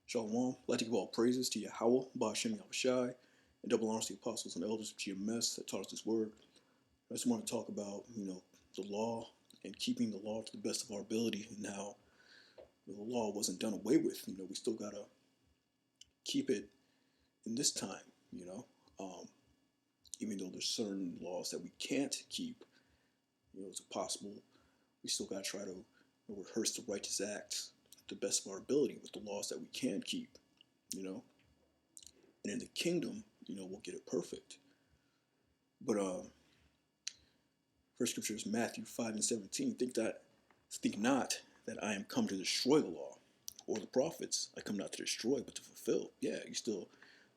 Shalom. I'd like to give all praises to Yahweh, Ba'ashem Yahushai, and double honors to the apostles and elders of GMS that taught us this word. I just want to talk about, the law and keeping the law to the best of our ability and how the law wasn't done away with. We still got to keep it in this time, even though there's certain laws that we can't keep, it's impossible. We still got to try to rehearse the righteous acts to the best of our ability with the laws that we can keep, and in the kingdom, we'll get it perfect. But first scripture is Matthew 5:17. Think not that I am come to destroy the law or the prophets. I come not to destroy, but to fulfill. Yeah,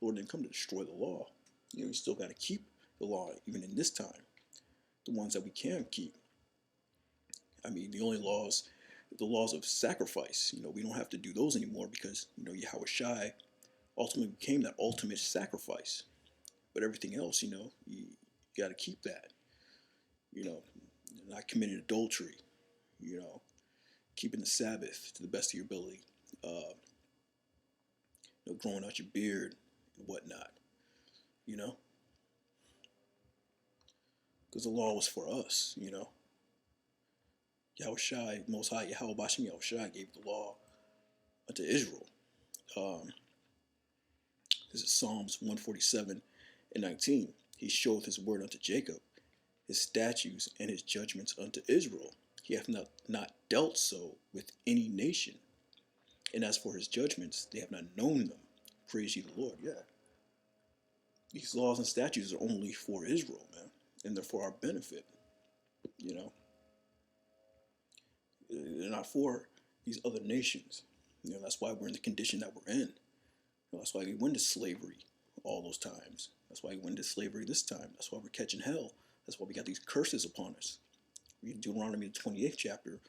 Lord didn't come to destroy the law. You still got to keep the law even in this time. The ones that we can keep. I mean, the laws of sacrifice. We don't have to do those anymore because Yahweh Shai ultimately became that ultimate sacrifice. But everything else, you got to keep that. Not committing adultery, keeping the Sabbath to the best of your ability, growing out your beard and whatnot, because the law was for us, Yahweh Shai, Most High, Yahweh Bashim Yahweh Shai gave the law unto Israel. This is Psalms 147:19. He showeth his word unto Jacob, his statutes and his judgments unto Israel. He hath not dealt so with any nation. And as for his judgments, they have not known them. Praise ye the Lord. Yeah. These laws and statutes are only for Israel, man. And they're for our benefit. They're not for these other nations. That's why we're in the condition that we're in. That's why we went to slavery all those times. That's why we went to slavery this time. That's why we're catching hell. That's why we got these curses upon us. Read Deuteronomy the 28th chapter.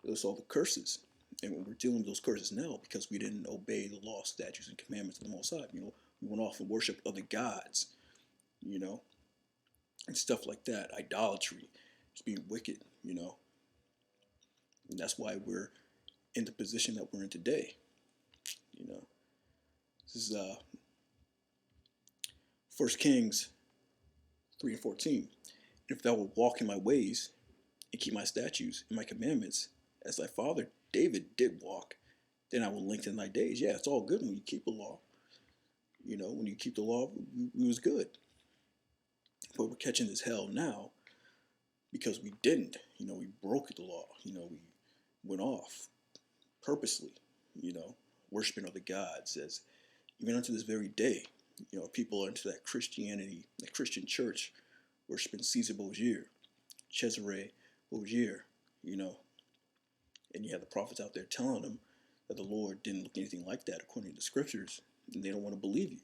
It was all the curses. And we're dealing with those curses now because we didn't obey the law, statutes, and commandments of the Most High. We went off and worshiped other gods, and stuff like that. Idolatry, just being wicked, And that's why we're in the position that we're in today. This is 1 Kings 3:14. If thou wilt walk in my ways and keep my statutes and my commandments, as thy father David did walk, then I will lengthen thy days. Yeah, it's all good when you keep the law. When you keep the law, it was good. But we're catching this hell now because we didn't. We broke the law. We went off purposely, worshiping other gods. As even unto this very day, people are into that Christianity, that Christian church, worshiping Caesar Borgia, Cesare Borgia, and you have the prophets out there telling them that the Lord didn't look anything like that according to the scriptures, and they don't want to believe you.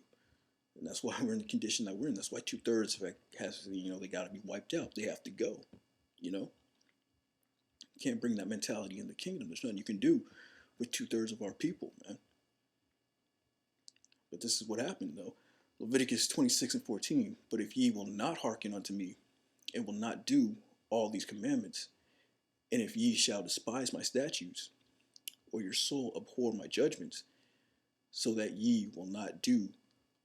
And that's why we're in the condition that we're in. That's why 2/3 of it has, they got to be wiped out. They have to go, You can't bring that mentality in the kingdom. There's nothing you can do with 2/3 of our people, man. But this is what happened, though. Leviticus 26:14. But if ye will not hearken unto me, and will not do all these commandments, and if ye shall despise my statutes, or your soul abhor my judgments, so that ye will not do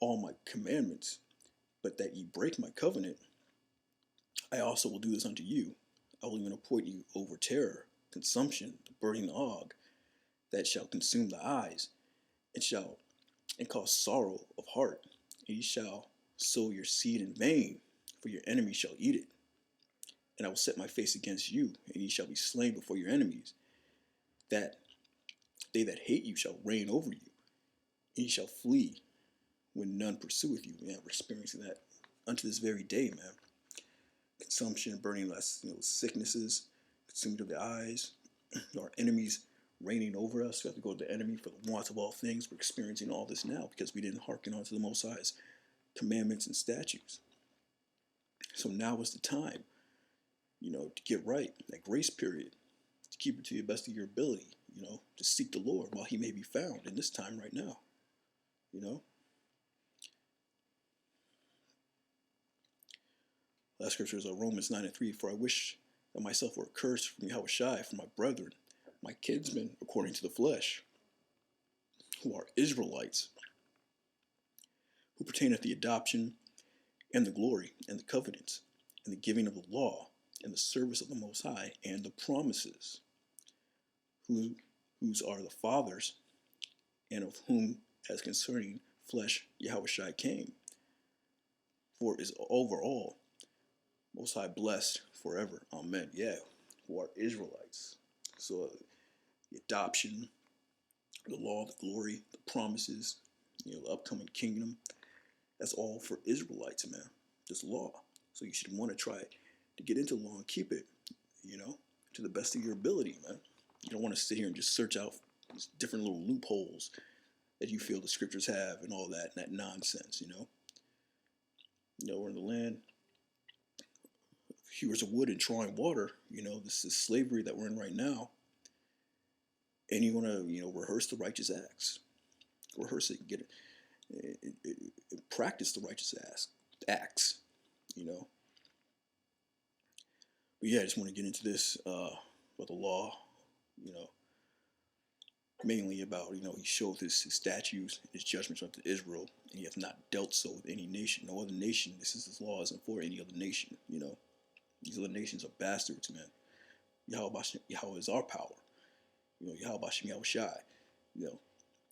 all my commandments, but that ye break my covenant, I also will do this unto you. I will even appoint you over terror, consumption, the burning og, that shall consume the eyes, and cause sorrow of heart. And ye shall sow your seed in vain, for your enemy shall eat it. And I will set my face against you, and ye shall be slain before your enemies, that they that hate you shall reign over you, and ye shall flee when none pursueth you. Man, we're experiencing that unto this very day, man. Consumption, burning less, sicknesses, consuming of the eyes, our enemies reigning over us. We have to go to the enemy for the want of all things. We're experiencing all this now because we didn't hearken unto the Most High's commandments and statutes. So now is the time, to get right, that grace period, to keep it to the best of your ability, to seek the Lord while he may be found in this time right now, Last scriptures are Romans 9:3. For I wish that myself were accursed from Yahweh Shai, from my brethren, my kinsmen, according to the flesh, who are Israelites, who pertaineth the adoption and the glory and the covenants and the giving of the law and the service of the Most High and the promises, whose are the fathers, and of whom, as concerning flesh, Yahushua came. For is over all, Most High blessed forever. Amen. Yeah, who are Israelites. So the adoption, the law, the glory, the promises, the upcoming kingdom, that's all for Israelites, man. This law. So you should want to try to get into the law and keep it, to the best of your ability, man. You don't want to sit here and just search out different little loopholes that you feel the scriptures have and all that and that nonsense, we're in the land hewers of wood and drawing water. This is slavery that we're in right now. And you want to, rehearse the righteous acts. Rehearse it, get it, practice the righteous acts, But yeah, I just want to get into this about the law, mainly about, he showed his statutes, his judgments unto Israel, and he hath not dealt so with any nation, no other nation. This is his law isn't for any other nation, These other nations are bastards, man. Yahweh is our power. Yahweh Bashem Yahushai.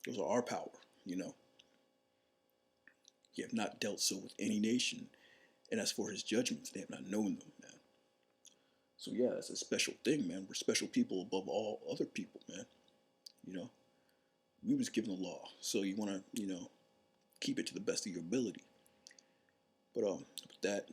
Those are our power, He have not dealt so with any nation. And as for his judgments, they have not known them, man. So yeah, it's a special thing, man. We're special people above all other people, man. We was given the law. So you want to, keep it to the best of your ability. But with that,